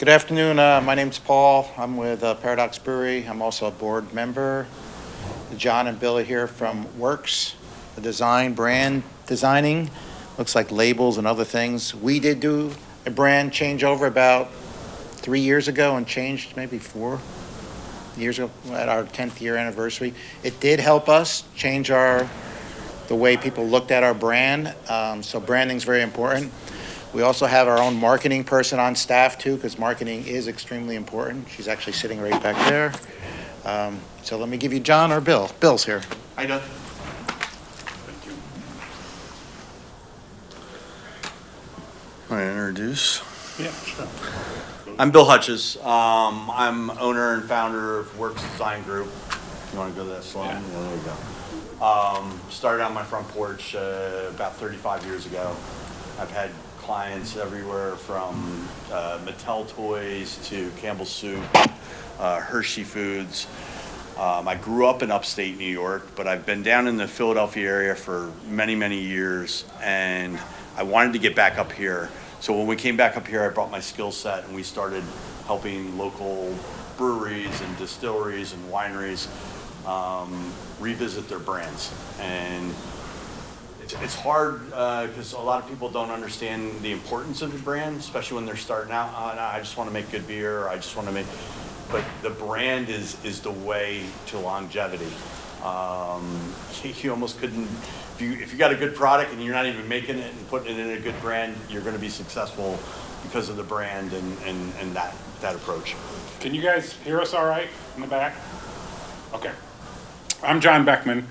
Good afternoon. My name's Paul. I'm with Paradox Brewery. I'm also a board member. John and Bill are here from Works, the design, brand designing. Looks like labels and other things. We did do a brand changeover about 3 years ago and changed maybe 4 years ago at our 10th year anniversary. It did help us change the way people looked at our brand. So branding's very important. We also have our own marketing person on staff too, because marketing is extremely important. She's actually sitting right back there. So let me give you John or Bill. Bill's here. I know. Want to introduce? Yeah, sure. I'm Bill Hutches. I'm owner and founder of Works Design Group. You want to go to that slide? Yeah, there you go. Started on my front porch about 35 years ago. I've had clients everywhere from Mattel toys to Campbell's Soup, Hershey Foods. I grew up in upstate New York, but I've been down in the Philadelphia area for many, many years, and I wanted to get back up here. So when we came back up here, I brought my skill set, and we started helping local breweries and distilleries and wineries revisit their brands. And it's hard because a lot of people don't understand the importance of the brand, especially when they're starting out. I just want to make good beer. I just want to make, but the brand is the way to longevity. You almost couldn't, if you got a good product and you're not even making it and putting it in a good brand, you're going to be successful because of the brand and that approach. Can you guys hear us all right in the back? Okay. I'm John Beckman.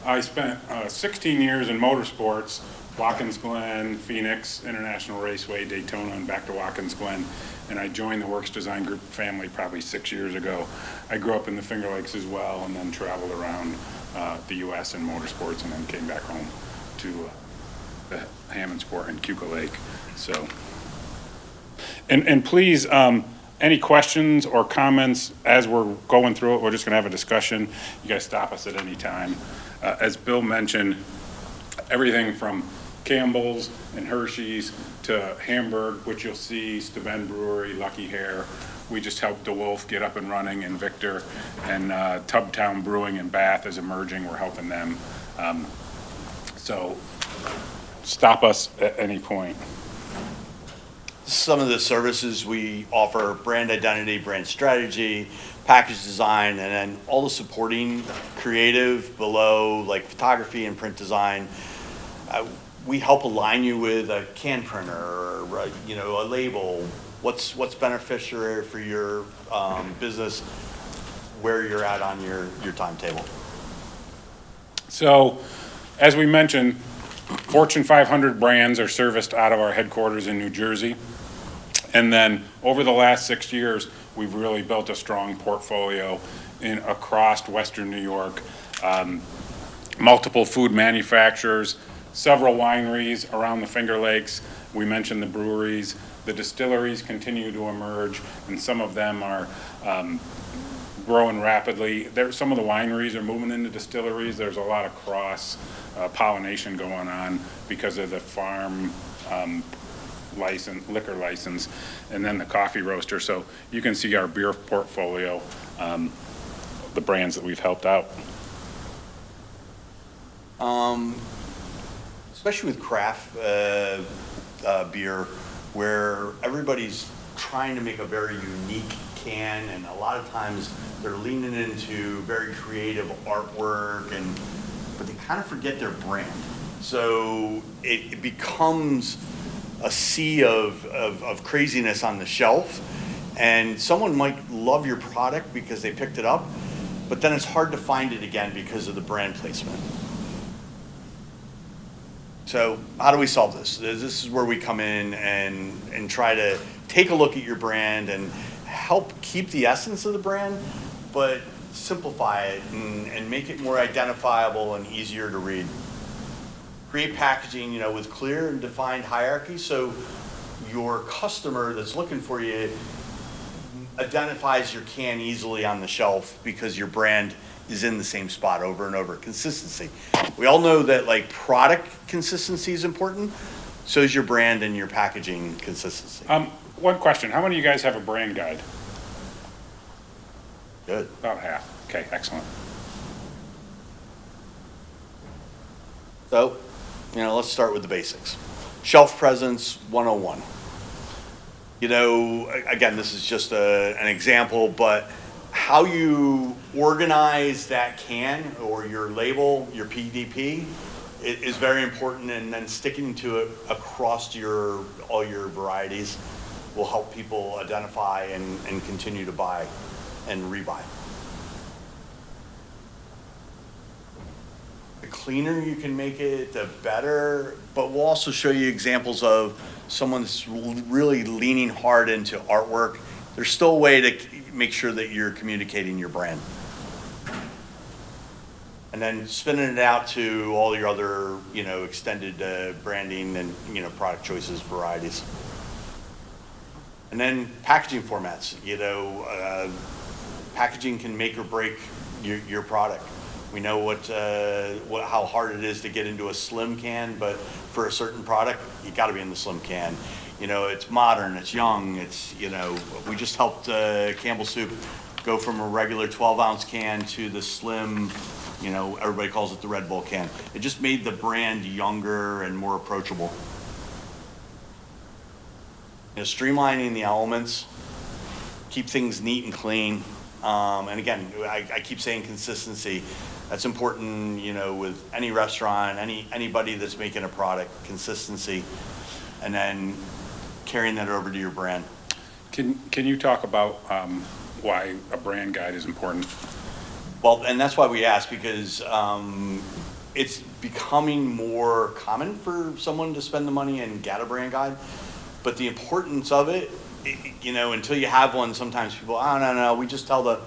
I spent 16 years in motorsports, Watkins Glen, Phoenix, International Raceway, Daytona, and back to Watkins Glen. And I joined the Works Design Group family probably 6 years ago. I grew up in the Finger Lakes as well, and then traveled around the U.S. in motorsports, and then came back home to the Hammond Sport and Cuca Lake. So, and please, any questions or comments as we're going through it? We're just going to have a discussion. You guys stop us at any time. As Bill mentioned, everything from Campbell's and Hershey's to Hamburg, which you'll see, Steuben Brewery, Lucky Hare. We just helped DeWolf get up and running, and Victor, and Tubtown Brewing in Bath is emerging. We're helping them. So stop us at any point. Some of the services we offer: brand identity, brand strategy, package design, and then all the supporting creative below, like photography and print design. We help align you with a can printer or a label. What's beneficial for your business, where you're at on your timetable. So, as we mentioned, Fortune 500 brands are serviced out of our headquarters in New Jersey. And then over the last 6 years, we've really built a strong portfolio across Western New York, multiple food manufacturers, several wineries around the Finger Lakes. We mentioned the breweries. The distilleries continue to emerge, and some of them are growing rapidly. Some of the wineries are moving into distilleries. There's a lot of cross pollination going on because of the farm liquor license, and then the coffee roaster. So you can see our beer portfolio, the brands that we've helped out. Especially with craft beer, where everybody's trying to make a very unique can, and a lot of times they're leaning into very creative artwork, but they kind of forget their brand. So it becomes a sea of craziness on the shelf, and someone might love your product because they picked it up, but then it's hard to find it again because of the brand placement. So how do we solve this? This is where we come in and try to take a look at your brand and help keep the essence of the brand, but simplify it and make it more identifiable and easier to read. Create packaging, with clear and defined hierarchy, so your customer that's looking for you identifies your can easily on the shelf because your brand is in the same spot over and over. Consistency. We all know that product consistency is important. so is your brand and your packaging consistency. One question, how many of you guys have a brand guide? Good. About half. Okay, excellent. So, let's start with the basics. Shelf presence 101. Again, this is just an example, but how you organize that can or your label, your PDP, is very important, and then sticking to it across all your varieties will help people identify and continue to buy and rebuy. The cleaner you can make it, the better, but we'll also show you examples of someone that's really leaning hard into artwork. There's still a way to make sure that you're communicating your brand. And then spinning it out to all your other, extended branding and, product choices, varieties. And then packaging formats, packaging can make or break your product. We know how hard it is to get into a slim can, but for a certain product, you got to be in the slim can. It's modern, it's young, we just helped Campbell Soup go from a regular 12-ounce can to the slim, everybody calls it the Red Bull can. It just made the brand younger and more approachable. Streamlining the elements, keep things neat and clean. And again, I keep saying consistency. That's important, with any restaurant, anybody that's making a product, consistency, and then carrying that over to your brand. Can you talk about why a brand guide is important? Well, and that's why we ask, because it's becoming more common for someone to spend the money and get a brand guide. But the importance of it, until you have one, sometimes people, oh, no, we just tell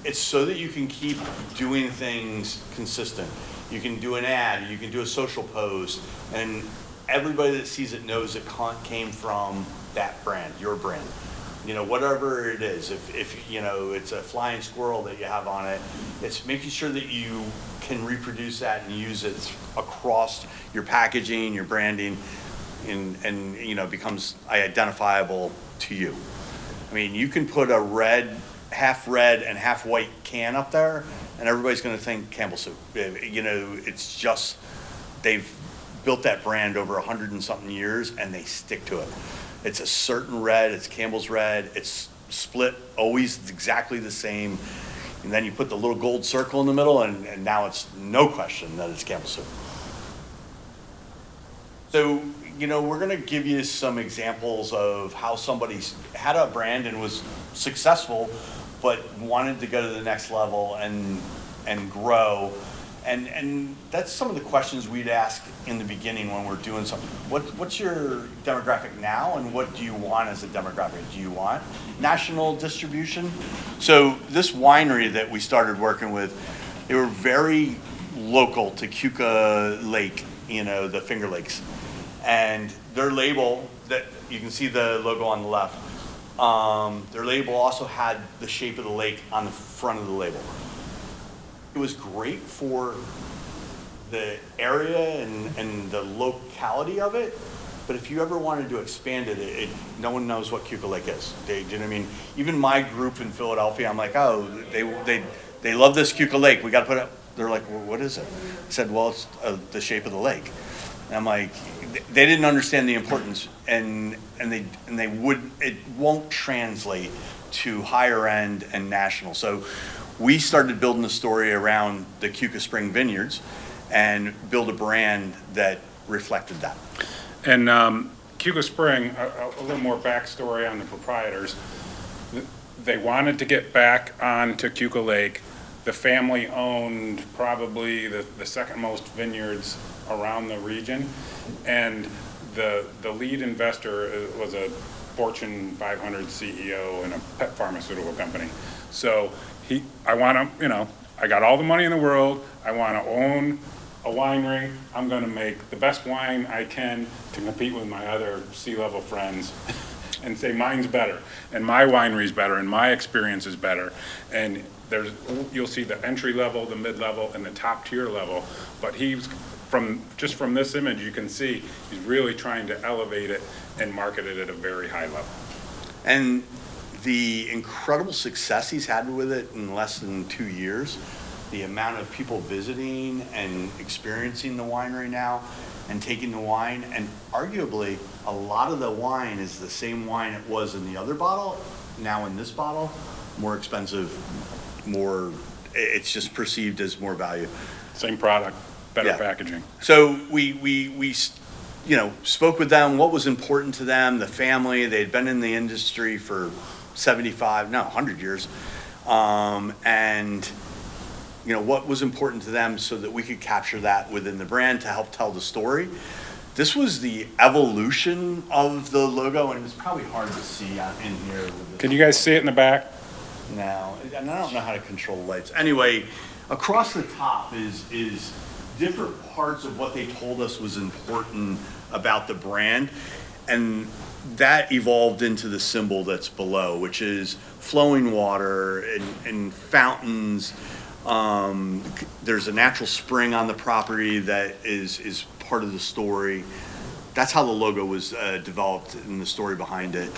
it's so that you can keep doing things consistent. You can do an ad, you can do a social post, and everybody that sees it knows it came from that brand, your brand. Whatever it is, if it's a flying squirrel that you have on it, it's making sure that you can reproduce that and use it across your packaging, your branding, and becomes identifiable to you. I mean, you can put a half red and half white can up there, and everybody's going to think Campbell Soup. It's just they've built that brand over 100 and something years, and they stick to it. It's a certain red. It's Campbell's red. It's split always exactly the same, and then you put the little gold circle in the middle, and now it's no question that it's Campbell Soup. So, we're going to give you some examples of how somebody had a brand and was successful, but wanted to go to the next level and grow. And that's some of the questions we'd ask in the beginning when we're doing something. What's your demographic now, and what do you want as a demographic? Do you want national distribution? So this winery that we started working with, they were very local to Keuka Lake, the Finger Lakes. And their label, that you can see the logo on the left, their label also had the shape of the lake on the front of the label. It was great for the area and the locality of it, but if you ever wanted to expand it, no one knows what Keuka Lake is. Do you know what I mean? Even my group in Philadelphia, I'm like, oh, they love this Keuka Lake. We got to put it. They're like, well, what is it? I said, well, it's the shape of the lake. And I'm like, they didn't understand the importance, and it won't translate to higher end and national. So we started building a story around the Keuka Spring Vineyards and build a brand that reflected that. And Keuka Spring, a little more backstory on the proprietors. They wanted to get back onto Keuka Lake. The family owned probably the second most vineyards around the region, and the lead investor was a Fortune 500 CEO in a pet pharmaceutical company. So I want to, I got all the money in the world. I want to own a winery. I'm going to make the best wine I can to compete with my other C-level friends and say mine's better, and my winery's better, and my experience is better. And you'll see the entry level, the mid level, and the top tier level. But he's from this image, you can see he's really trying to elevate it and market it at a very high level. And the incredible success he's had with it in less than 2 years, the amount of people visiting and experiencing the winery now and taking the wine, and arguably a lot of the wine is the same wine it was in the other bottle, now in this bottle, more expensive, it's just perceived as more value. Same product, better Yeah. packaging. So we spoke with them, what was important to them, the family. They'd been in the industry for 100 years. And, what was important to them so that we could capture that within the brand to help tell the story. This was the evolution of the logo, and it's probably hard to see in here. Can you guys see it in the back? No, and I don't know how to control the lights. Anyway, across the top is different parts of what they told us was important about the brand, and that evolved into the symbol that's below, which is flowing water and fountains. There's a natural spring on the property that is part of the story. That's how the logo was developed and the story behind it.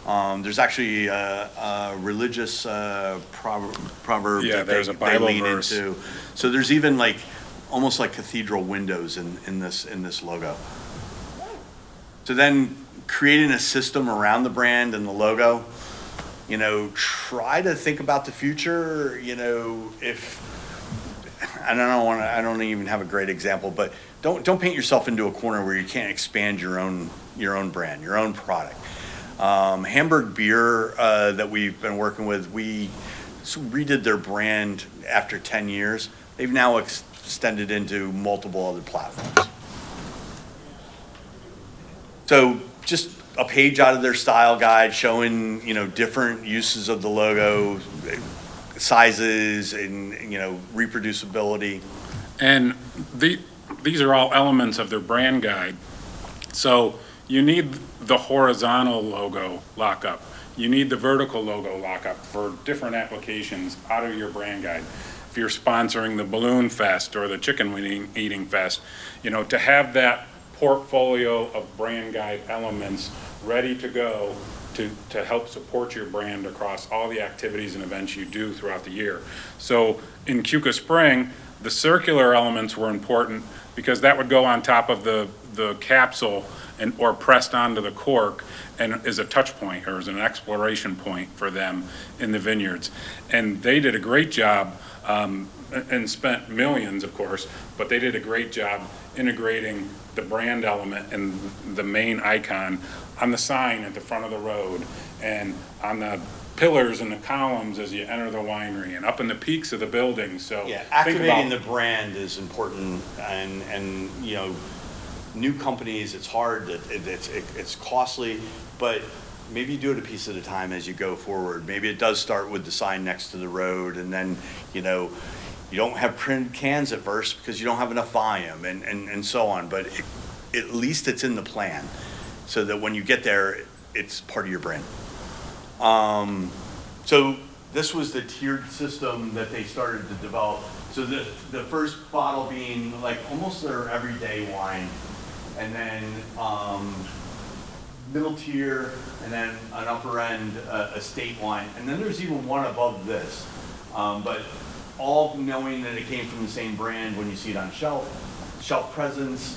There's actually a religious proverb Yeah, that there's a they Bible lean verse. into. So there's even almost like cathedral windows in this logo. So then creating a system around the brand and the logo, try to think about the future, if, I don't even have a great example, but don't paint yourself into a corner where you can't expand your own brand, your own product. Hamburg Beer that we've been working with, we redid their brand after 10 years. They've now extended into multiple other platforms. So just a page out of their style guide showing, different uses of the logo, sizes, and, reproducibility. And these are all elements of their brand guide. So you need the horizontal logo lockup. You need the vertical logo lockup for different applications out of your brand guide. If you're sponsoring the Balloon Fest or the Chicken Eating Fest, to have that portfolio of brand guide elements ready to go to help support your brand across all the activities and events you do throughout the year. So in Keuka Spring, the circular elements were important because that would go on top of the capsule or pressed onto the cork and is a touch point or is an exploration point for them in the vineyards. And they did a great job and spent millions, of course, but they did a great job integrating the brand element and the main icon on the sign at the front of the road and on the pillars and the columns as you enter the winery and up in the peaks of the building. So yeah, activating the brand is important, and new companies, it's hard, it's costly, but maybe do it a piece at a time as you go forward. Maybe it does start with the sign next to the road, and then you don't have printed cans at first because you don't have enough volume and so on, but at least it's in the plan so that when you get there, it's part of your brand. So this was the tiered system that they started to develop. So the first bottle being like almost their everyday wine, and then middle tier, and then an upper end estate wine, and then there's even one above this. But all knowing that it came from the same brand when you see it on shelf presence,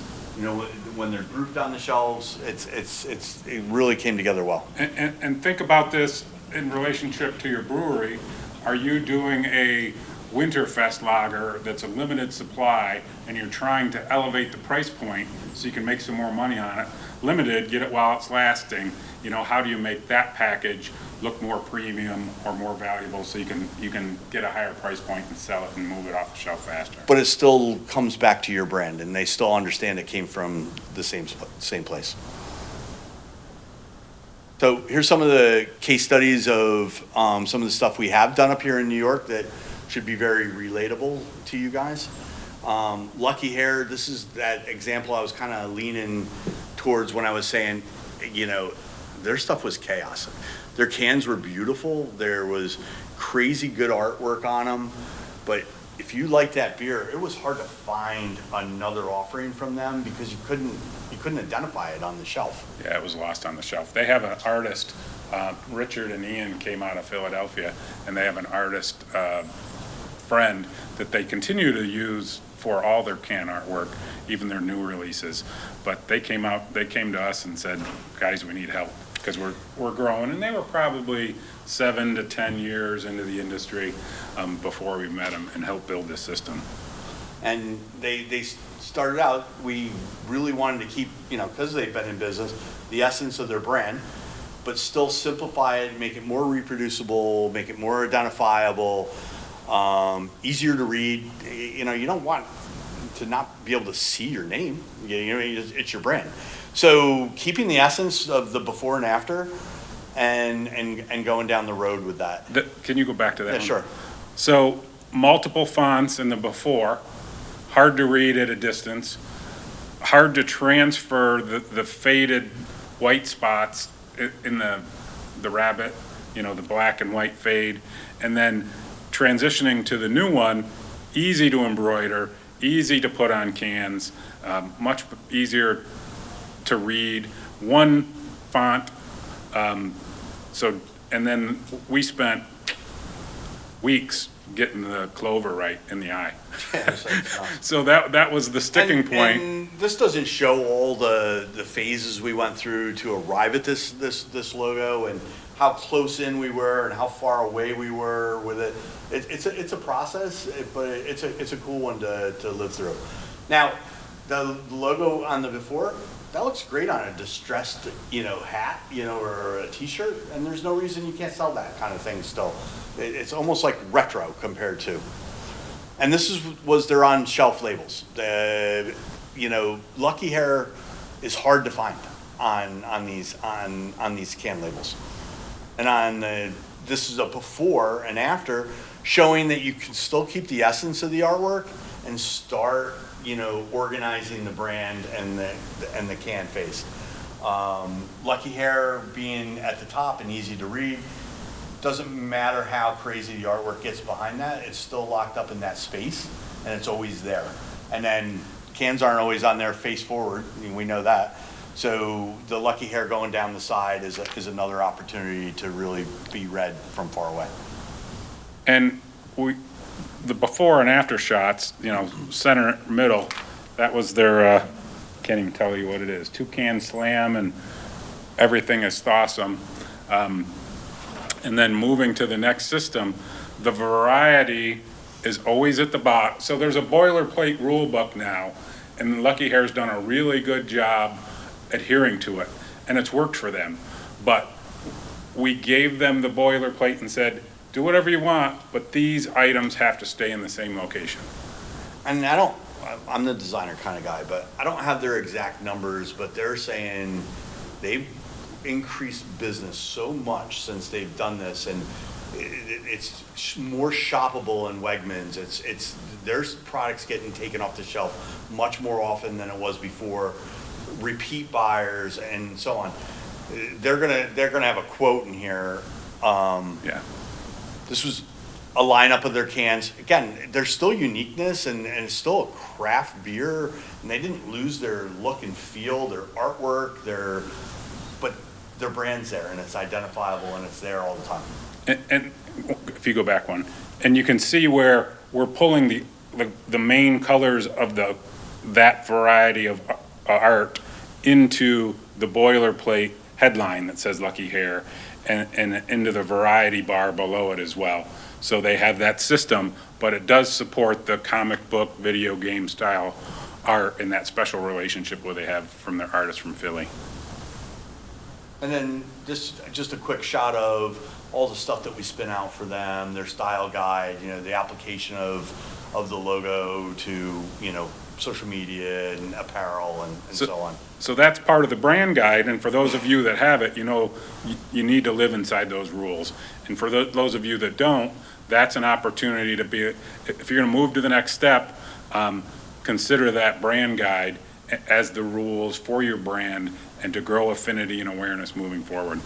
when they're grouped on the shelves, it really came together well. And think about this in relationship to your brewery. Are you doing a Winterfest lager that's a limited supply and you're trying to elevate the price point so you can make some more money on it? Limited, get it while it's lasting. How do you make that package look more premium or more valuable so you can get a higher price point and sell it and move it off the shelf faster? But it still comes back to your brand, and they still understand it came from the same place. So here's some of the case studies of some of the stuff we have done up here in New York that should be very relatable to you guys. Lucky Hair, this is that example I was kind of leaning towards when I was saying, their stuff was chaos. Their cans were beautiful. There was crazy good artwork on them, but if you like that beer, it was hard to find another offering from them because you couldn't identify it on the shelf. Yeah, it was lost on the shelf. They have an artist, Richard and Ian came out of Philadelphia, and they have an artist friend that they continue to use for all their can artwork, even their new releases. But they came to us and said, guys, we need help because we're growing. And they were probably 7 to 10 years into the industry before we met them and helped build this system. And they started out, we really wanted to keep, because they've been in business, the essence of their brand, but still simplify it, make it more reproducible, make it more identifiable, easier to read. You don't want to not be able to see your name. It's your brand. So keeping the essence of the before and after and going down the road with that. Can you go back to that Yeah, one? sure. So multiple fonts in the before, hard to read at a distance, hard to transfer the faded white spots in the rabbit, the black and white fade, and then transitioning to the new one, easy to embroider, easy to put on cans, much easier to read, one font. And then we spent weeks getting the clover right in the eye. So that was the sticking point. And this doesn't show all the phases we went through to arrive at this logo and how close in we were and how far away we were with it. It's a process, but it's a cool one to live through. Now, the logo on the before, that looks great on a distressed, hat, or a T-shirt, and there's no reason you can't sell that kind of thing still. It's almost like retro compared to. And this was their on-shelf labels. Lucky Hair is hard to find on these can labels. And this is a before and after, showing that you can still keep the essence of the artwork and start, organizing the brand and the can face. Lucky Hair being at the top and easy to read. Doesn't matter how crazy the artwork gets behind that, it's still locked up in that space and it's always there. And then cans aren't always on there face forward, we know that. So the Lucky Hair going down the side is another opportunity to really be read from far away. And the before and after shots, center, middle, that was their, can't even tell you what it is, Toucan Slam and everything is awesome. And then moving to the next system, the variety is always at the bottom. So there's a boilerplate rule book now, and Lucky Hair's done a really good job adhering to it, and it's worked for them. But we gave them the boilerplate and said, do whatever you want, but these items have to stay in the same location. And I'm the designer kind of guy, but I don't have their exact numbers, but they're saying they've increased business so much since they've done this, and it's more shoppable in Wegmans. It's there's products getting taken off the shelf much more often than it was before. Repeat buyers and so on. They're gonna have a quote in here. Yeah. This was a lineup of their cans. Again, there's still uniqueness and it's still a craft beer, and they didn't lose their look and feel, their artwork, but their brand's there and it's identifiable and it's there all the time. And if you go back one, and you can see where we're pulling the main colors of that variety of art into the boilerplate headline that says Lucky Hair and into the variety bar below it as well. So they have that system, but it does support the comic book, video game style art and that special relationship where they have from their artists from Philly. And then just a quick shot of all the stuff that we spin out for them, their style guide, the application of the logo to, social media and apparel and so on. So that's part of the brand guide, and for those of you that have it, you need to live inside those rules. And for those of you that don't, that's an opportunity to be, if you're gonna move to the next step, consider that brand guide as the rules for your brand and to grow affinity and awareness moving forward.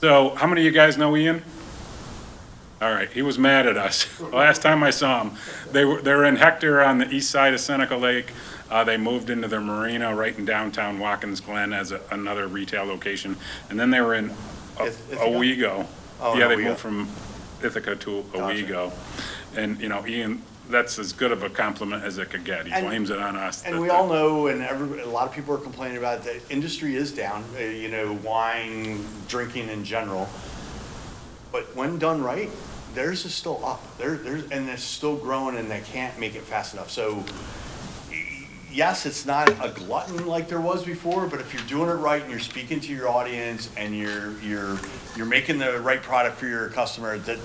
So how many of you guys know Ian? All right, he was mad at us. Last time I saw him, they're in Hector on the east side of Seneca Lake. They moved into their marina right in downtown Watkins Glen as another retail location. And then they were in Owego. Oh, Yeah, they Owego. moved from Ithaca to Gotcha. Owego. And, you know, Ian, that's as good of a compliment as it could get. He And- blames it on us. And we all know, and a lot of people are complaining about it, the industry is down, you know, wine, drinking in general. But when done right, theirs is still up. And it's still growing, and they can't make it fast enough. So, yes, it's not a glutton like there was before, but if you're doing it right and you're speaking to your audience and you're making the right product for your customer, that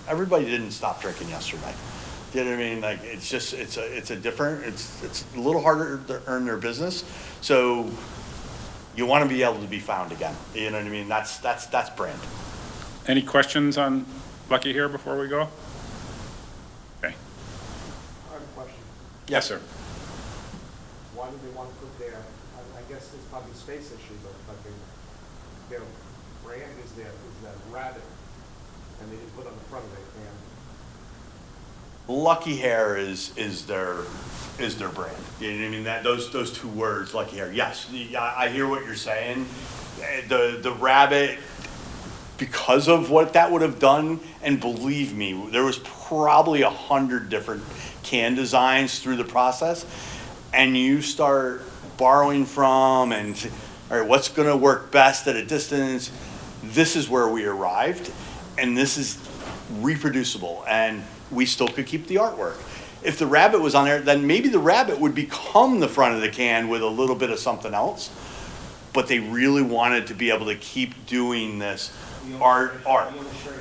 everybody didn't stop drinking yesterday. You know what I mean? Like, it's just, it's a little harder to earn their business. So you want to be able to be found again. You know what I mean? That's brand. Any questions on Lucky here before we go? Okay. I have a question. Yes, sir. Why did they want to put their, I guess it's probably a space issue, but their brand is that rabbit, and they just put it on the front of it, and Lucky Hair is their brand. You know what I mean? Those two words, Lucky Hair. Yes, I hear what you're saying. The rabbit, because of what that would have done, and believe me, there was probably 100 different can designs through the process, and you start borrowing from and, all right, what's going to work best at a distance? This is where we arrived, and this is reproducible, and we still could keep the artwork. If the rabbit was on there, then maybe the rabbit would become the front of the can with a little bit of something else, but they really wanted to be able to keep doing this art.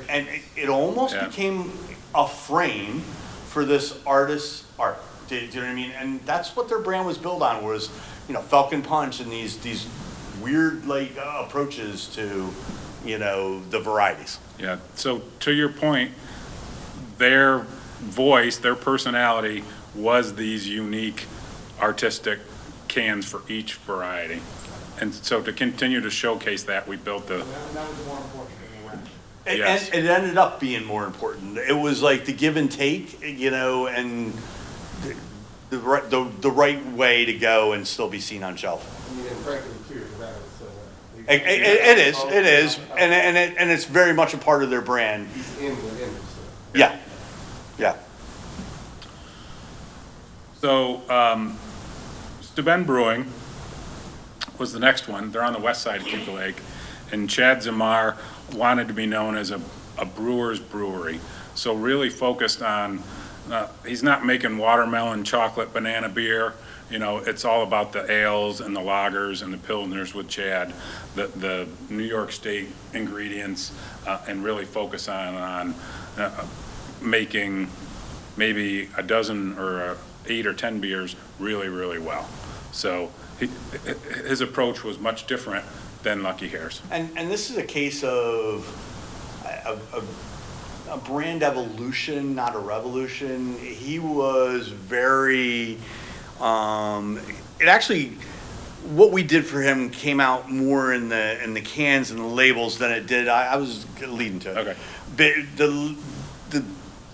And it almost Yeah. became a frame for this artist's art. Do you know what I mean? And that's what their brand was built on, was, you know, Falcon Punch and these weird, like, approaches to, you know, the varieties. Yeah, so to your point, their voice, their personality was these unique artistic cans for each variety. And so to continue to showcase that, we built the, that was more important than the rabbit. Yes. And it ended up being more important. It was like the give and take, you know, and the right way to go and still be seen on shelf. I mean, and frankly, too, the rabbit is still It is, and it's very much a part of their brand. He's in the image, so. Yeah, yeah. so, Steuben Brewing was the next one. They're on the west side of Tinker Lake. And Chad Zamar wanted to be known as a brewer's brewery. So really focused on, he's not making watermelon, chocolate, banana beer. You know, it's all about the ales and the lagers and the pilsners with Chad, the New York State ingredients, and really focus on making maybe a dozen or 8 or 10 beers really, really well. So his approach was much different than Lucky Hair's. And this is a case of a brand evolution, not a revolution. He was very, it actually, what we did for him came out more in the cans and the labels than it did. I was leading to it. Okay. But the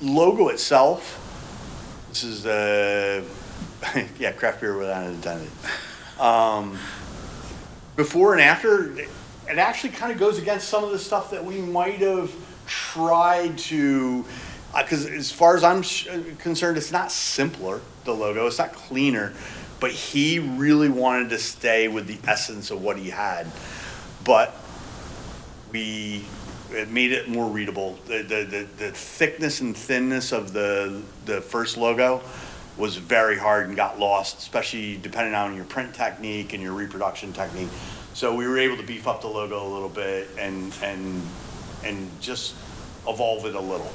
logo itself, this is yeah, craft beer without an intended. Before and after, it actually kind of goes against some of the stuff that we might have tried to, because as far as I'm concerned, it's not simpler, the logo, it's not cleaner, but he really wanted to stay with the essence of what he had. But it made it more readable. The thickness and thinness of the first logo was very hard and got lost, especially depending on your print technique and your reproduction technique. So we were able to beef up the logo a little bit and just evolve it a little.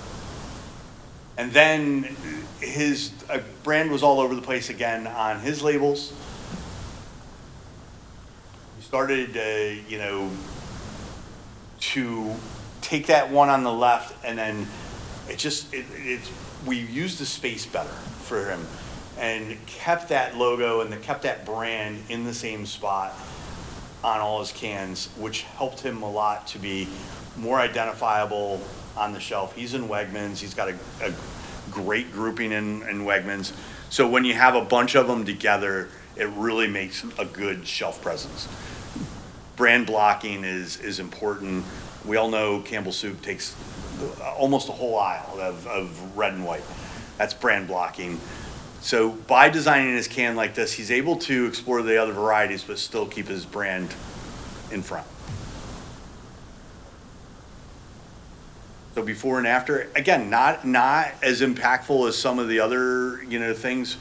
And then his brand was all over the place again on his labels. We started, to take that one on the left, and then we used the space better for him and kept that logo and kept that brand in the same spot. on all his cans, which helped him a lot to be more identifiable on the shelf. He's in Wegmans. He's got a great grouping in Wegmans. So when you have a bunch of them together, it really makes a good shelf presence. Brand blocking is important. We all know Campbell Soup takes almost a whole aisle of red and white. That's brand blocking. So by designing his can like this, he's able to explore the other varieties, but still keep his brand in front. So before and after, again, not as impactful as some of the other, things,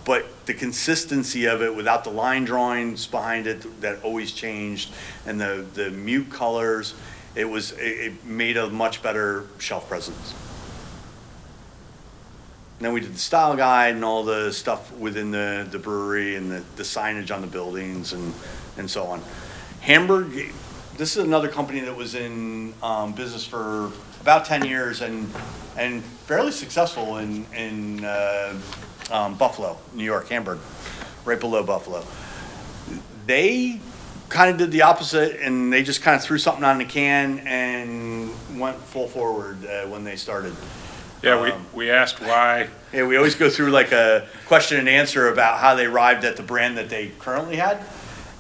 but the consistency of it without the line drawings behind it that always changed, and the mute colors, it made a much better shelf presence. And then we did the style guide and all the stuff within the brewery and the signage on the buildings and so on. Hamburg, this is another company that was in business for about 10 years and fairly successful in Buffalo, New York, Hamburg, right below Buffalo. They kind of did the opposite, and they just kind of threw something on the can and went full forward when they started. Yeah, we asked why. Yeah, we always go through like a question and answer about how they arrived at the brand that they currently had.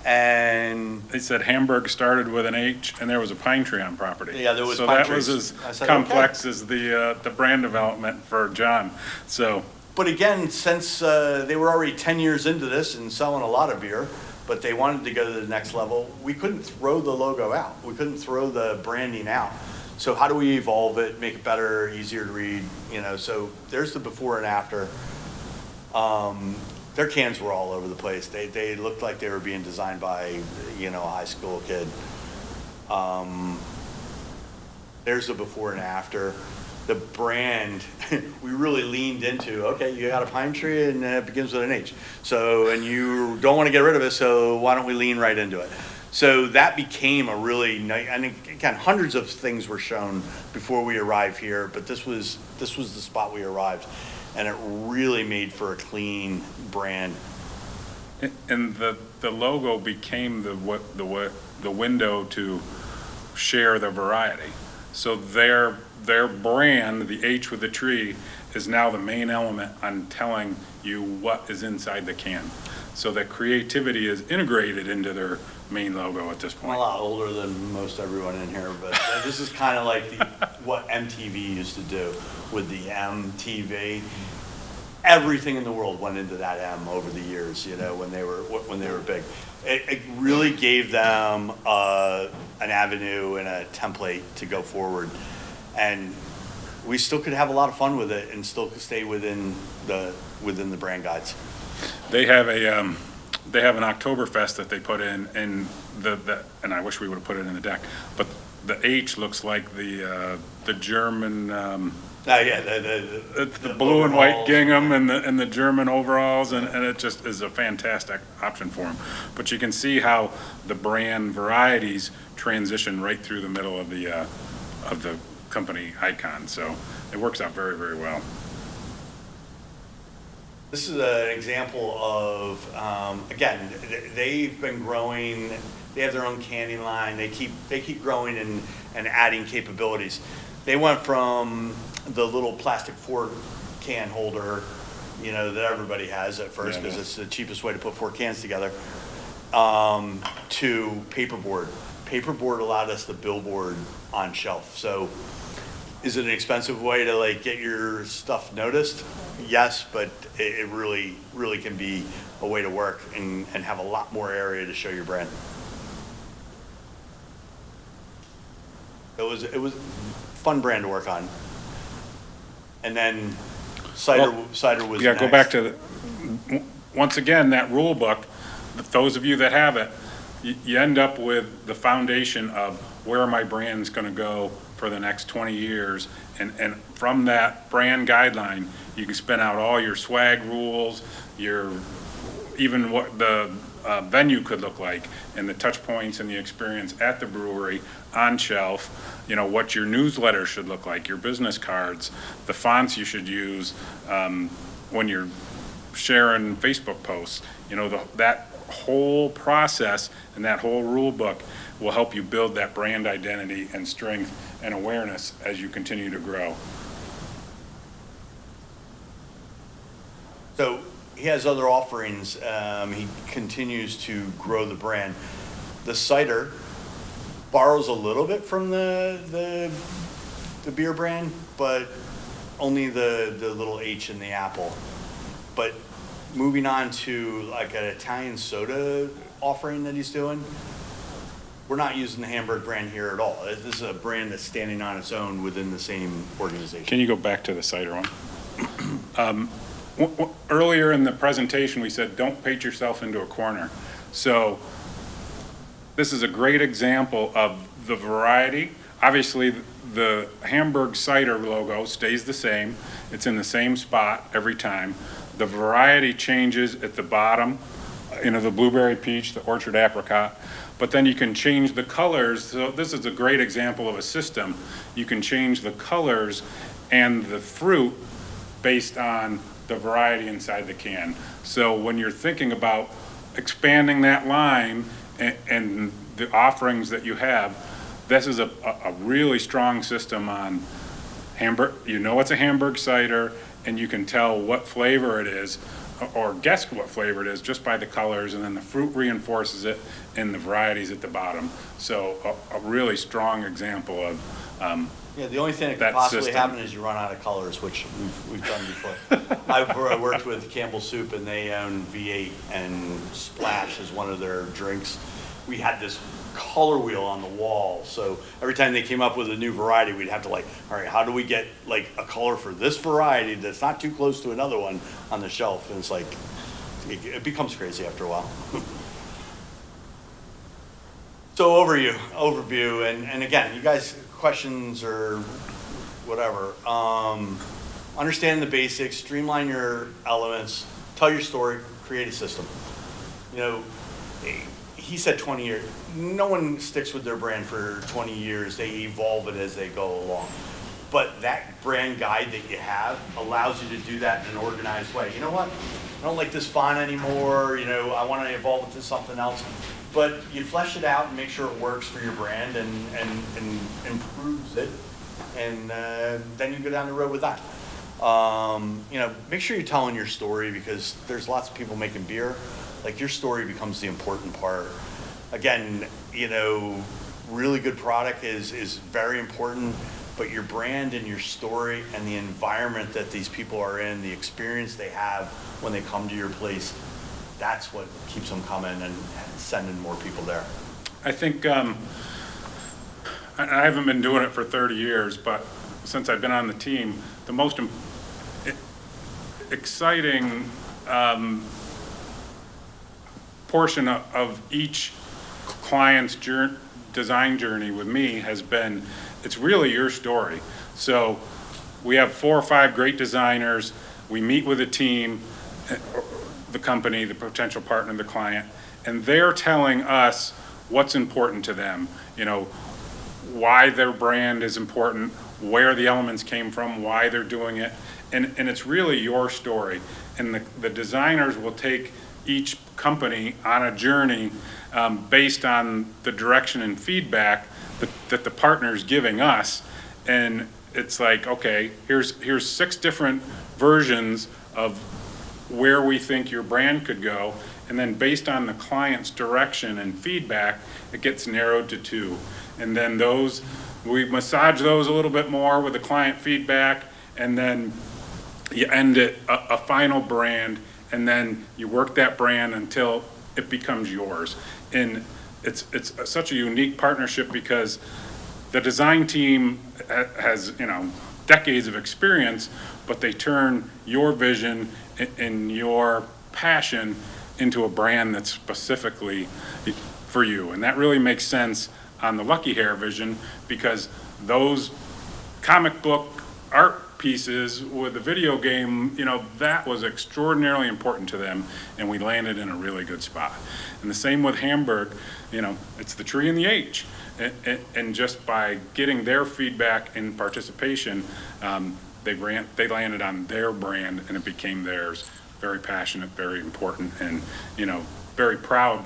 And They said Hamburg started with an H, and there was a pine tree on property. Yeah, there was so pine that trees. was I as said, complex as the brand development for John. So but again, since they were already 10 years into this and selling a lot of beer, but they wanted to go to the next level, we couldn't throw the logo out. We couldn't throw the branding out. So how do we evolve it, make it better, easier to read? So there's the before and after. Their cans were all over the place. They looked like they were being designed by, a high school kid. There's the before and after. The brand, we really leaned into, okay, you got a pine tree and it begins with an H. So, and you don't want to get rid of it, so why don't we lean right into it? So that became a really nice, and again, hundreds of things were shown before we arrived here, but this was the spot we arrived, and it really made for a clean brand. and the logo became the window to share the variety. So their brand, the H with the tree, is now the main element on telling you what is inside the can. So that creativity is integrated into their main logo at this I'm point. a lot older than most everyone in here, but this is kind of like what MTV used to do with the MTV. Everything in the world went into that M over the years, when they were big. It really gave them an avenue and a template to go forward, and we still could have a lot of fun with it and still stay within the brand guides. They have an Oktoberfest that they put in, and and I wish we would have put it in the deck, but the H looks like the German. The blue and white gingham and the German overalls, and it just is a fantastic option for them. But you can see how the brand varieties transition right through the middle of the company icon. So it works out very, very well. This is an example of, again, they've been growing. They have their own canning line. They keep growing and adding capabilities. They went from the little plastic fork can holder, that everybody has at first because it's the cheapest way to put 4 cans together, to paperboard. Paperboard allowed us the billboard on shelf. So is it an expensive way to get your stuff noticed? Yes, but it really, really can be a way to work and have a lot more area to show your brand. It was fun brand to work on. And then cider was Yeah, next. go back to once again, that rule book, those of you that have it, you end up with the foundation of where my brand's gonna go for the next 20 years. And from that brand guideline, you can spin out all your swag rules, even what the venue could look like, and the touch points and the experience at the brewery, on shelf, what your newsletter should look like, your business cards, the fonts you should use when you're sharing Facebook posts, that whole process and that whole rule book will help you build that brand identity and strength and awareness as you continue to grow. So he has other offerings. He continues to grow the brand. The cider borrows a little bit from the beer brand, but only the little H in the apple. But moving on to like an Italian soda offering that he's doing, we're not using the Hamburg brand here at all. This is a brand that's standing on its own within the same organization. Can you go back to the cider one? Earlier in the presentation, we said, don't paint yourself into a corner. So this is a great example of the variety. Obviously, the Hamburg cider logo stays the same. It's in the same spot every time. The variety changes at the bottom, the blueberry peach, the orchard apricot, but then you can change the colors. So this is a great example of a system. You can change the colors and the fruit based on the variety inside the can. So when you're thinking about expanding that line and the offerings that you have, this is a really strong system on Hamburg. You know it's a Hamburg cider, and you can tell what flavor it is, or guess what flavor it is just by the colors, and then the fruit reinforces it, and the varieties at the bottom. So a really strong example of yeah, the only thing that could that possibly system. happen is you run out of colors, which we've done before. I worked with Campbell Soup, and they own V8, and Splash is one of their drinks. We had this color wheel on the wall, so every time they came up with a new variety, we'd have to all right, how do we get like a color for this variety that's not too close to another one on the shelf? And it's like, it becomes crazy after a while. So overview, and again, you guys, questions or whatever, understand the basics, streamline your elements, tell your story, create a system. He said 20 years. No one sticks with their brand for 20 years. They evolve it as they go along. But that brand guide that you have allows you to do that in an organized way. You know what? I don't like this font anymore. I want to evolve it to something else. But you flesh it out and make sure it works for your brand and improves it. And then you go down the road with that. Make sure you're telling your story, because there's lots of people making beer. Like, your story becomes the important part. Again, really good product is very important, but your brand and your story and the environment that these people are in, the experience they have when they come to your place, that's what keeps them coming and sending more people there. I think, I haven't been doing it for 30 years, but since I've been on the team, the most exciting portion of each client's design journey with me has been, it's really your story. So we have 4 or 5 great designers. We meet with a team, the company, the potential partner, the client, and they're telling us what's important to them, why their brand is important, where the elements came from, why they're doing it, and it's really your story. And the designers will take each company on a journey based on the direction and feedback that the partner's giving us. And it's like, okay, here's 6 different versions of where we think your brand could go. And then based on the client's direction and feedback, it gets narrowed to 2. And then we massage those a little bit more with the client feedback, and then you end at a final brand, and then you work that brand until it becomes yours. And it's such a unique partnership, because the design team has decades of experience, but they turn your vision and your passion into a brand that's specifically for you. And that really makes sense on the Lucky Hair vision, because those comic book art pieces with the video game, that was extraordinarily important to them, and we landed in a really good spot. And the same with Hamburg, it's the tree and the H. And just by getting their feedback and participation, they landed on their brand, and it became theirs. Very passionate, very important, and very proud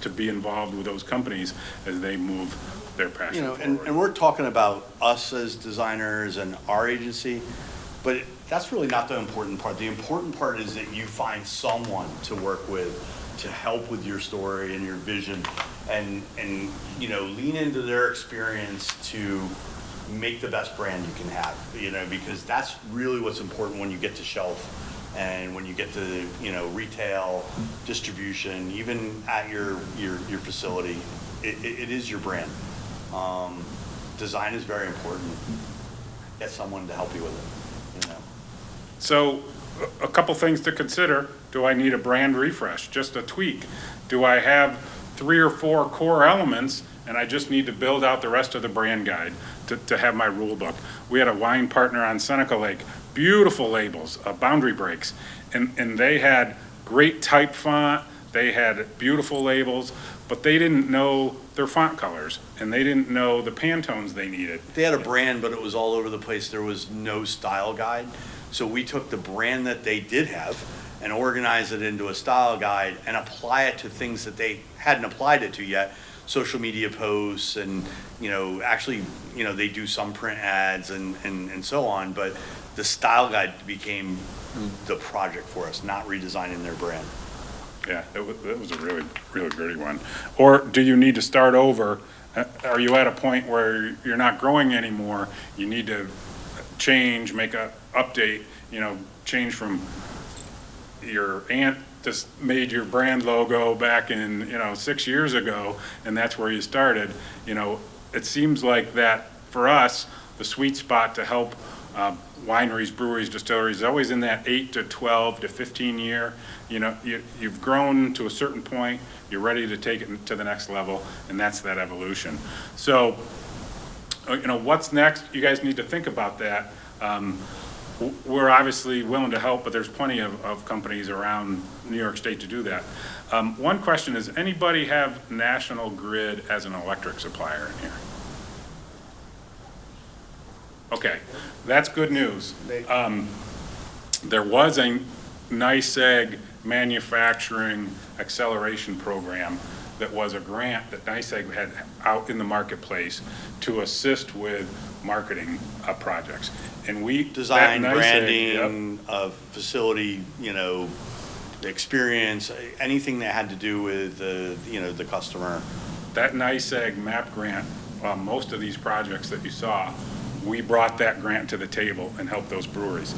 to be involved with those companies as they move their passion forward. And we're talking about us as designers and our agency, but that's really not the important part. The important part is that you find someone to work with to help with your story and your vision, and lean into their experience to make the best brand you can have, because that's really what's important when you get to shelf and when you get to, retail, distribution, even at your facility. It is your brand. Design is very important. Get someone to help you with it, So a couple things to consider. Do I need a brand refresh, just a tweak? Do I have 3 or 4 core elements and I just need to build out the rest of the brand guide to have my rule book? We had a wine partner on Seneca Lake, beautiful labels, boundary breaks, and they had great type font, they had beautiful labels, but they didn't know their font colors, and they didn't know the Pantones they needed. They had a brand, but it was all over the place. There was no style guide. So we took the brand that they did have and organized it into a style guide and apply it to things that they hadn't applied it to yet. Social media posts and, actually, they do some print ads and so on, but the style guide became the project for us, not redesigning their brand. Yeah, it was a really, really gritty one. Or do you need to start over? Are you at a point where you're not growing anymore? You need to change, make a update, change from your aunt just made your brand logo back in, 6 years ago, and that's where you started. It seems like that for us, the sweet spot to help wineries, breweries, distilleries is always in that 8 to 12 to 15 year. You've grown to a certain point, you're ready to take it to the next level, and that's that evolution. So, what's next? You guys need to think about that. We're obviously willing to help, but there's plenty of companies around New York State to do that. One question is, anybody have National Grid as an electric supplier in here? Okay, that's good news. There was a NYSEG manufacturing acceleration program that was a grant that NYSEG had out in the marketplace to assist with marketing projects. And we Design, that NYSEG, branding, facility, experience, anything that had to do with the customer. that NYSEG MAP grant, most of these projects that you saw, we brought that grant to the table and helped those breweries.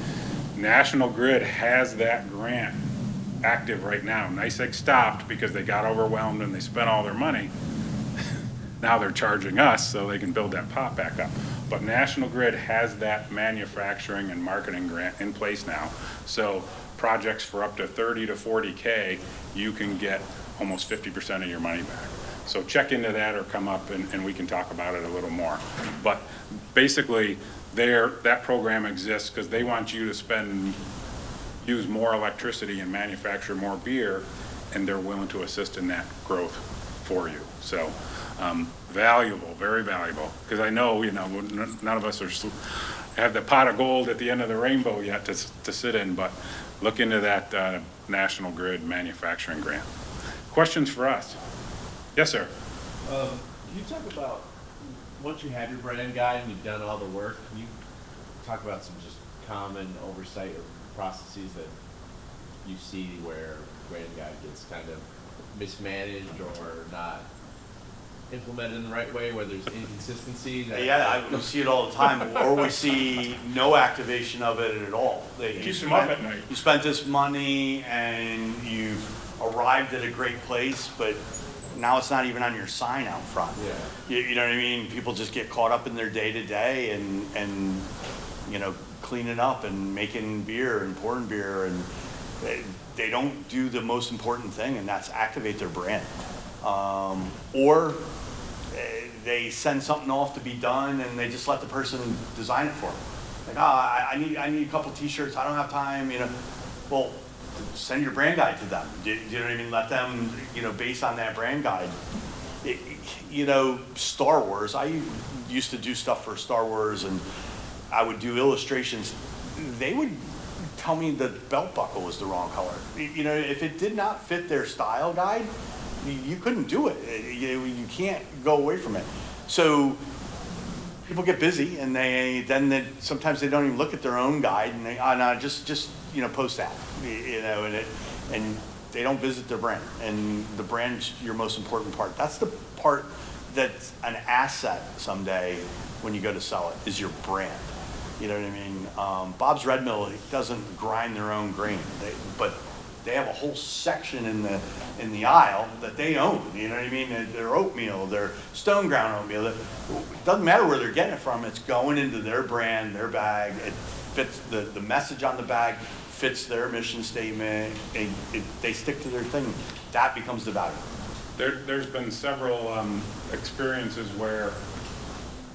National Grid has that grant active right now. NYSEG stopped because they got overwhelmed and they spent all their money. Now they're charging us so they can build that pot back up. But National Grid has that manufacturing and marketing grant in place now. So projects for up to 30 to 40K, you can get almost 50% of your money back. So check into that or come up and we can talk about it a little more. But basically, that program exists because they want you to use more electricity and manufacture more beer, and they're willing to assist in that growth for you. So valuable, very valuable. Because I know, none of us have the pot of gold at the end of the rainbow yet to sit in, but look into that National Grid manufacturing grant. Questions for us? Yes, sir. Can you talk about, once you have your brand guide and you've done all the work, can you talk about some just common oversight or processes that you see where brand guide gets kind of mismanaged or not implemented in the right way, where there's inconsistency? We see it all the time, or we see no activation of it at all. Keeps them up at night. You spent this money and you've arrived at a great place, but now it's not even on your sign out front. Yeah. You know what I mean? People just get caught up in their day-to-day and cleaning up and making beer and pouring beer, and they don't do the most important thing, and that's activate their brand. Or they send something off to be done and they just let the person design it for them. Like, I need a couple t-shirts, I don't have time, Well, send your brand guide to them. Do you know what I mean? Let them, based on that brand guide. Star Wars, I used to do stuff for Star Wars and I would do illustrations. They would tell me the belt buckle was the wrong color. You know, if it did not fit their style guide, you couldn't do it. You can't go away from it. So people get busy, and sometimes they don't even look at their own guide, and they no, just you know, post that, you know, and they don't visit their brand, and the brand's your most important part. That's the part that's an asset someday when you go to sell it, is your brand. You know what I mean? Bob's Red Mill doesn't grind their own grain, but they have a whole section in the aisle that they own. You know what I mean? Their oatmeal, their stone ground oatmeal. It doesn't matter where they're getting it from. It's going into their brand, their bag. It fits the message on the bag, fits their mission statement. They stick to their thing. That becomes the value. There's been several experiences where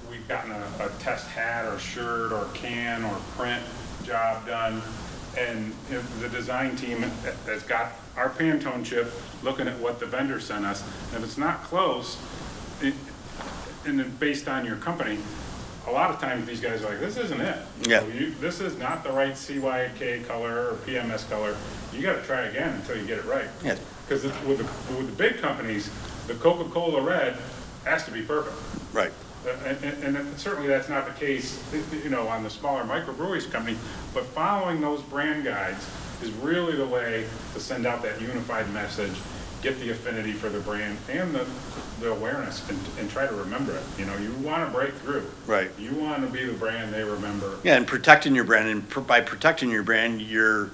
we've gotten a test hat or shirt or can or print job done, and the design team has got our Pantone chip looking at what the vendor sent us. And if it's not close, and then based on your company, a lot of times these guys are like, this isn't it. Yeah. This is not the right CYK color or PMS color. You got to try again until you get it right. Yeah. Because with the big companies, the Coca-Cola Red has to be perfect. Right. And certainly that's not the case, you know, on the smaller microbreweries company, but following those brand guides is really the way to send out that unified message, get the affinity for the brand and the awareness, and try to remember it. You know, you want to break through. Right. You want to be the brand they remember. Yeah, and protecting your brand, and by protecting your brand, you're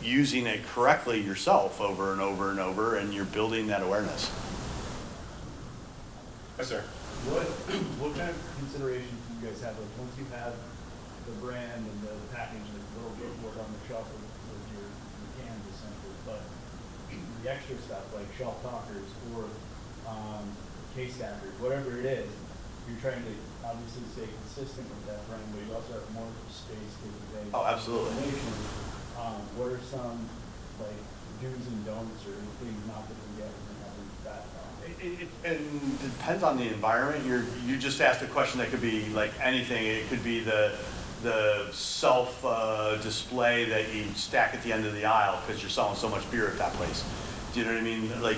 using it correctly yourself over and over and over, and you're building that awareness. Yes, sir. What kind of considerations do you guys have, like, once you have the brand and the package, like the little billboard on the shelf with your cans essentially, but the extra stuff like shelf talkers or case stackers, whatever it is, you're trying to obviously stay consistent with that brand, but you also have more space to convey. Oh, absolutely. information. What are some like do's and don'ts or things not to forget when having that? And it depends on the environment. You just asked a question that could be like anything. It could be the self display that you stack at the end of the aisle because you're selling so much beer at that place. Do you know what I mean? Like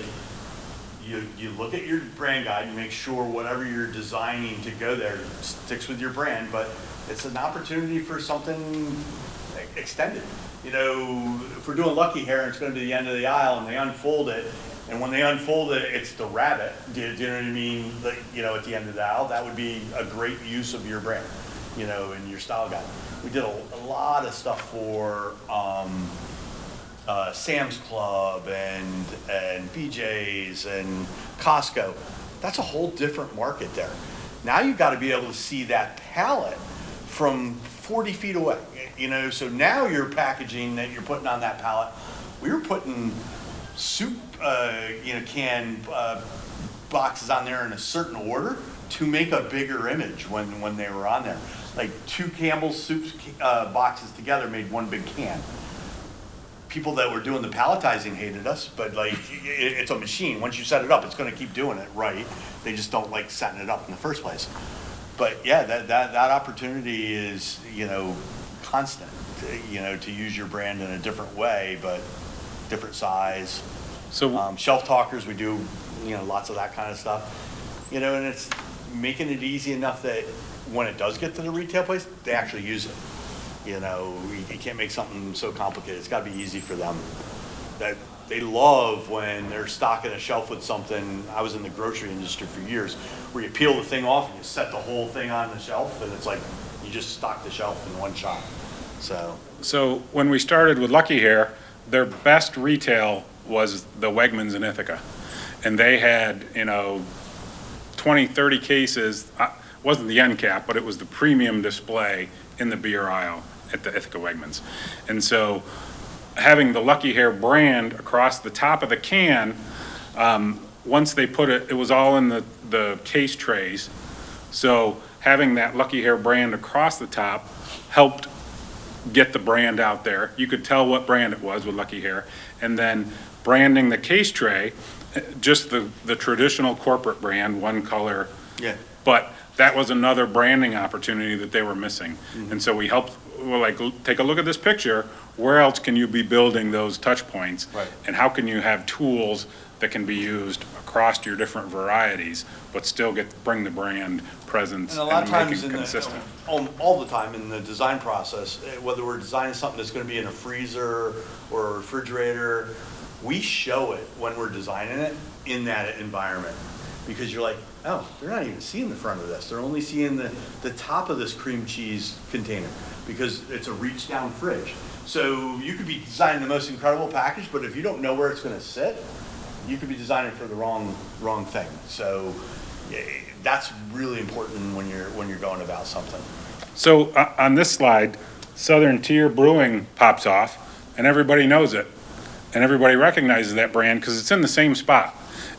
you look at your brand guide and make sure whatever you're designing to go there sticks with your brand, but it's an opportunity for something extended. You know, if we're doing Lucky Hair, it's going to be the end of the aisle, and they unfold it. And when they unfold it, it's the rabbit. Do you know what I mean? Like, you know, at the end of the aisle, that would be a great use of your brand, you know, in your style guide. We did a lot of stuff for Sam's Club and BJ's and Costco. That's a whole different market there. Now you've got to be able to see that palette from 40 feet away, you know. So now your packaging that you're putting on that palette, we were putting soup, can boxes on there in a certain order to make a bigger image when they were on there. Like 2 Campbell's soup boxes together made one big can. People that were doing the palletizing hated us, but like it's a machine. Once you set it up, it's going to keep doing it right. They just don't like setting it up in the first place. But yeah, that opportunity is, you know, constant. To use your brand in a different way, but different size. So Shelf talkers, we do, you know, lots of that kind of stuff. You know, and it's making it easy enough that when it does get to the retail place, they actually use it. You know, you can't make something so complicated. It's got to be easy for them. That they love when they're stocking a shelf with something. I was in the grocery industry for years, where you peel the thing off and you set the whole thing on the shelf, and it's like you just stock the shelf in one shot. So when we started with Lucky Hair, their best retail was the Wegmans in Ithaca. And they had, 20, 30 cases. Wasn't the end cap, but it was the premium display in the beer aisle at the Ithaca Wegmans. And so having the Lucky Hair brand across the top of the can, once they put it was all in the case trays. So having that Lucky Hair brand across the top helped get the brand out there. You could tell what brand it was with Lucky Hair. And then branding the case tray, just the traditional corporate brand, one color. Yeah. But that was another branding opportunity that they were missing. And so we helped, we're like, take a look at this picture, where else can you be building those touch points? Right. And how can you have tools that can be used across your different varieties, but still bring the brand presence And a lot of and make times it in the, consistent? all the time in the design process, whether we're designing something that's gonna be in a freezer or a refrigerator, we show it when we're designing it in that environment. Because you're like, oh, they're not even seeing the front of this. They're only seeing the top of this cream cheese container because it's a reach down fridge. So you could be designing the most incredible package, but if you don't know where it's gonna sit, you could be designing for the wrong thing. So yeah, that's really important when you're going about something. So on this slide, Southern Tier Brewing pops off, and everybody knows it. And everybody recognizes that brand because it's in the same spot.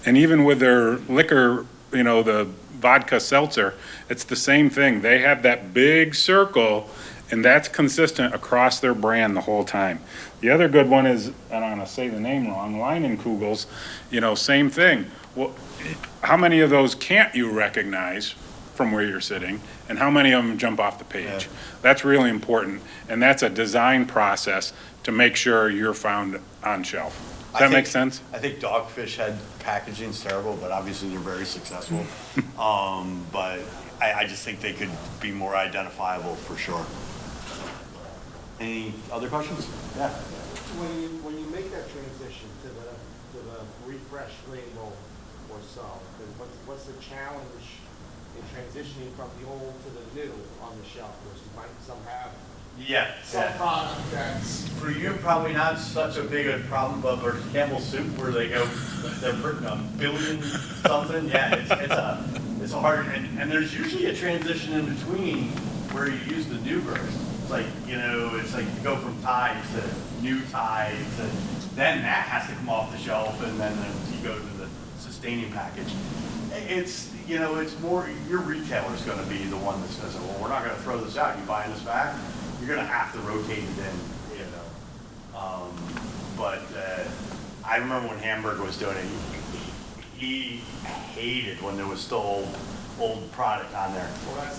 And even with their liquor, you know, the vodka seltzer, it's the same thing. They have that big circle, and that's consistent across their brand the whole time. The other good one is, and I'm gonna say the name wrong, Leinenkugels, you know, same thing. Well, how many of those can't you recognize from where you're sitting, and how many of them jump off the page? Yeah. That's really important, and that's a design process to make sure you're found on shelf. Does that make sense? I think Dogfish had packaging's terrible, but obviously they're very successful. But I just think they could be more identifiable for sure. Any other questions? Yeah. When you make that transition to the refresh label or so, then what's the challenge in transitioning from the old to the new on the shelf? Because you might some have Yeah. some product that's For you, probably not such a big a problem, but for Campbell's Soup, where they go, they're putting a billion something, yeah, it's a hard, and there's usually a transition in between where you use the new version. It's like, you know, it's like you go from Tide to new Tide to, then that has to come off the shelf, and then you go to the sustaining package. It's, you know, it's more, your retailer's gonna be the one that's gonna say, well, we're not gonna throw this out, you buying this back? You're gonna have to rotate it in, you know. But I remember when Hamburg was doing it, he hated when there was still old product on there,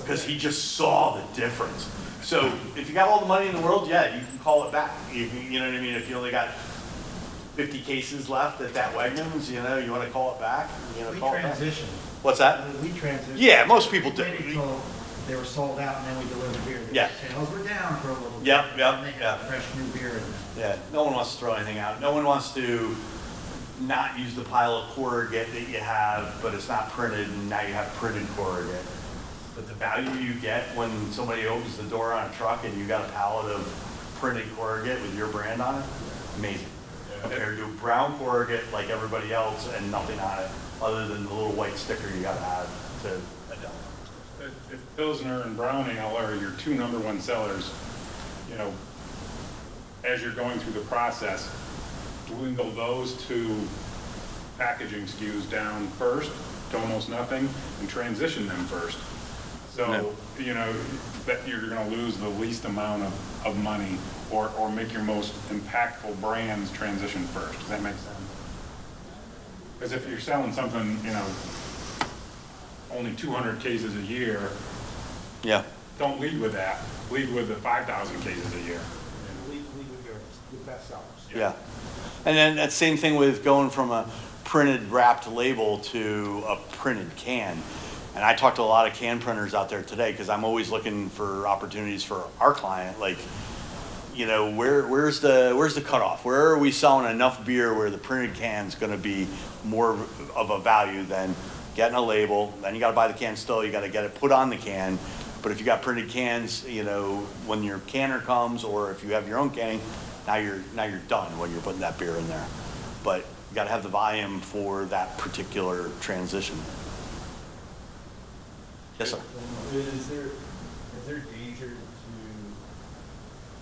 because he just saw the difference. So if you got all the money in the world, yeah, you can call it back. You know what I mean? If you only got 50 cases left at that Wegmans, you know, you wanna call it back, you know, We call it back. transitioned. What's that? We transitioned. Yeah, most people do. Waited till they were sold out and then we delivered beer. Yeah. Sales were down for a little bit. Yep, yep, And they had yeah. fresh new beer in there. Yeah, no one wants to throw anything out. No one wants to not use the pile of corrugate that you have, but it's not printed, and now you have printed corrugate. But the value you get when somebody opens the door on a truck and you got a pallet of printed corrugate with your brand on it, amazing. Compared to brown corrugate like everybody else and nothing on it, other than the little white sticker you gotta have to adopt. If Pilsner and Brown Ale are your two #1 sellers, you know, as you're going through the process, dwindle those two packaging SKUs down first, to almost nothing, and transition them first. So, you know, that you're gonna lose the least amount of money, or make your most impactful brands transition first. Does that make sense? Because if you're selling something, you know, only 200 cases a year, Yeah. don't lead with that. Lead with the 5,000 cases a year. lead with your best sellers. Yeah. And then that same thing with going from a printed wrapped label to a printed can. And I talked to a lot of can printers out there today because I'm always looking for opportunities for our client. Like, you know, where's the cutoff? Where are we selling enough beer where the printed can's going to be more of a value than getting a label? Then you got to buy the can still. You got to get it put on the can. But if you got printed cans, you know, when your canner comes, or if you have your own canning, now you're done when you're putting that beer in there. But you got to have the volume for that particular transition. Yes, sir. Is there danger to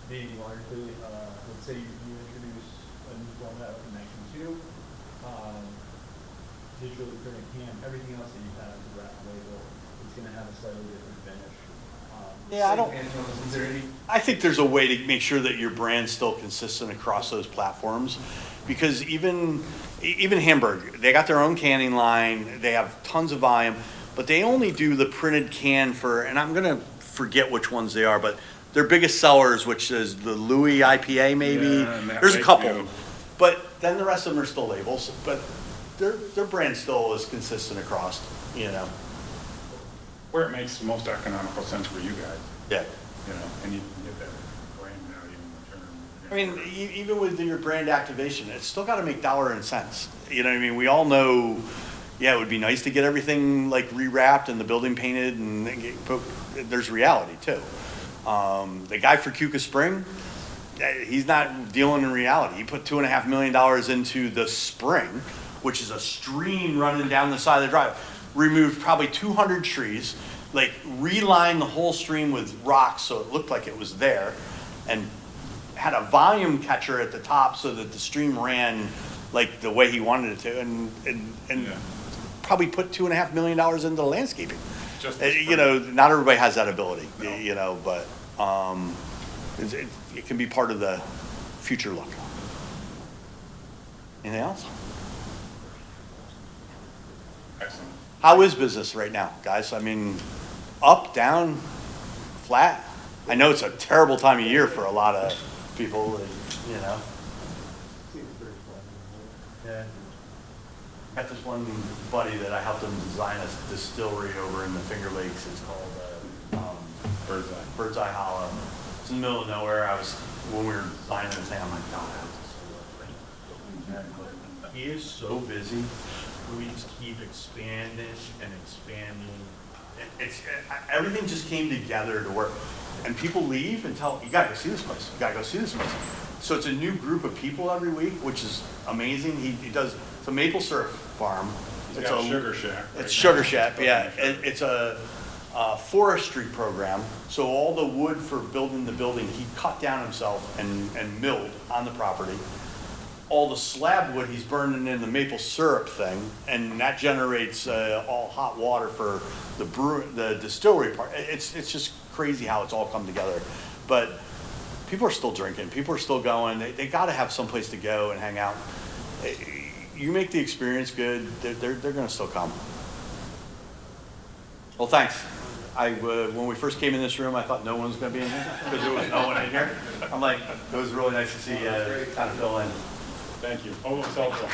maybe largely, let's say you introduce a new format like an Action 2, digitally printed can, everything else that you have as a wrap label is gonna have a slightly different finish. Yeah, I don't- Is there any? I think there's a way to make sure that your brand's still consistent across those platforms, because even Hamburg, they got their own canning line, they have tons of volume, but they only do the printed can for, and I'm gonna forget which ones they are, but their biggest sellers, which is the Louis IPA maybe. Yeah, and that There's a couple, Lakeview. but then the rest of them are still labels, but their brand still is consistent across, you know. Where it makes the most economical sense for you guys, Yeah. you know, and you can get that brand value in return. I mean, even with your brand activation, it's still got to make dollar and cents. You know what I mean? We all know, yeah, it would be nice to get everything like rewrapped and the building painted, but there's reality too. The guy for Cuca Spring, he's not dealing in reality. He put $2.5 million into the spring, which is a stream running down the side of the drive. Removed probably 200 trees, like relined the whole stream with rocks so it looked like it was there, and had a volume catcher at the top so that the stream ran like the way he wanted it to, and Yeah. probably put $2.5 million into landscaping. Just the You know, not everybody has that ability, No. you know, but it can be part of the future look. Anything else? Excellent. How is business right now, guys? I mean, up, down, flat? I know it's a terrible time of year for a lot of people, you know. Seems very flat. Yeah. Got this one buddy that I helped him design a distillery over in the Finger Lakes. It's called Bird's Eye Hollow. It's in the middle of nowhere. When we were designing this thing, I'm like, God, I have to. He is so busy. We just keep expanding and expanding. Everything just came together to work. And people leave and tell, you gotta go see this place. You gotta go see this place. So it's a new group of people every week, which is amazing. He does, it's a maple syrup farm. He's It's got a- Sugar Shack. right It's now. Sugar Shack, yeah. It's a forestry program. So all the wood for building the building, he cut down himself and milled on the property. All the slab wood, he's burning in the maple syrup thing, and that generates all hot water for the distillery part. It's just crazy how it's all come together. But people are still drinking. People are still going. They got to have some place to go and hang out. You make the experience good, they're going to still come. Well, thanks. When we first came in this room, I thought no one was going to be in here because there was no one in here. I'm like, it was really nice to see kind of fill in. Thank you. Oh, it's helpful.